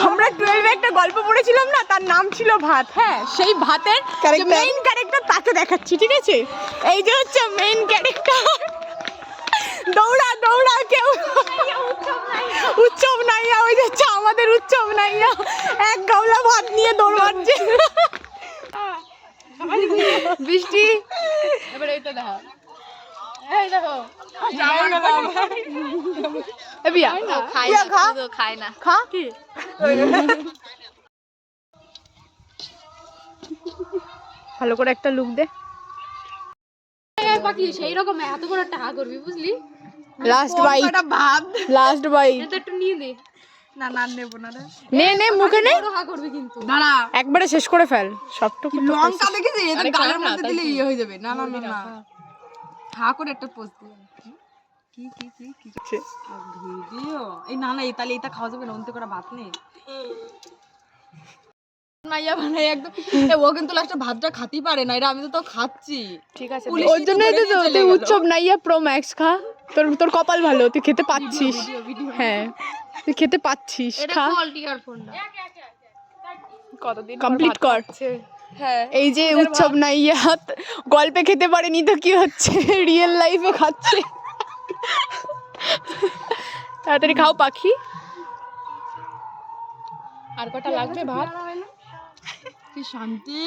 আমরা 12 একটা গল্প পড়েছিলাম না, তার নাম ছিল ভাত। হ্যাঁ, সেই ভাতের মেইন ক্যারেক্টার তাকে দেখাচ্ছি, ঠিক আছে? এই যে হচ্ছে মেইন ক্যারেক্টার। দৌড়া দৌড়া কেউ উৎসব নাইয়া, ওই যে হচ্ছে আমাদের উৎসব নাইয়া, এক গামলা ভাত নিয়ে দৌড় মারছে। বৃষ্টি এবার এইটা দেখো, এই দেখো খায় না, খা কি ভালো করে একটা লুক দে। পাখি সেই রকম এত বড় টাকা করবি, বুঝলি? লাস্ট বাইট, ভাত লাস্ট বাইট। এটা একটু নিয়ে দে। না না নেব না রে, নে মুখে নে। টাকা করবি কিন্তু দাঁড়া, একবারে শেষ করে ফেল সবটুকু। লঙ্কা দেখেছি এটা গালের মধ্যে দিলে ইয়ে হয়ে যাবে। না না না না, হা করে একটা পোস্ট দে। কি কি কি কি ভিডিও এই না না, এই তাহলে এটা খাওয়া যাবে না, অন্তে করে ভাত নেই নাইয়া বানাই একদম। ও কিন্তু লাস্টে ভাতটা খাতেই পারে না, এটা আমি তো তাও খাচ্ছি। ঠিক আছে, ওর জন্যই তো তুই উৎসব নাইয়া প্রো ম্যাক্স খা। তোর কপাল ভালো, তুই খেতে পাচ্ছিস। হ্যাঁ, তুই খেতে পাচ্ছিস, খা। কতদিন কমপ্লিট কর। হ্যাঁ, এই যে উৎসব নাইয়া গল্পে খেতে পারেনি তো কি হচ্ছে, রিয়েল লাইফে খাচ্ছে। তাড়াতাড়ি খাও পাখি। আর কটা লাগবে ভাত? কি শান্তি।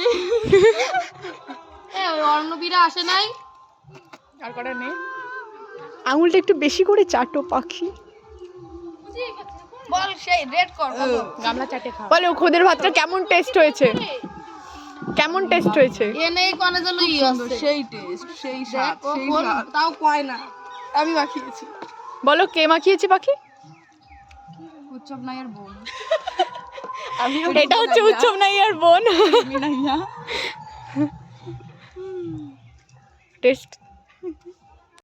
অর্ণবীরা আসে নাই, আর কটা নেই। আঙুলটা একটু বেশি করে চাটো পাখি। বল সেই রেড কর, গামলা চাটে খাও। বলো খুদের ভাতটা কেমন টেস্ট হয়েছে? কেমন টেস্ট হয়েছে? এনেই কোনে জন্য ই আছে, সেই টেস্ট, সেই স্বাদ, সেই স্বাদ। তাও কয় না আমি মাখিয়েছি। বলো কে মাখিয়েছে পাখি? উৎসব নাইয়ার বোন। এটা হচ্ছে উৎসব নাইয়ার বোন। নাইয়া টেস্ট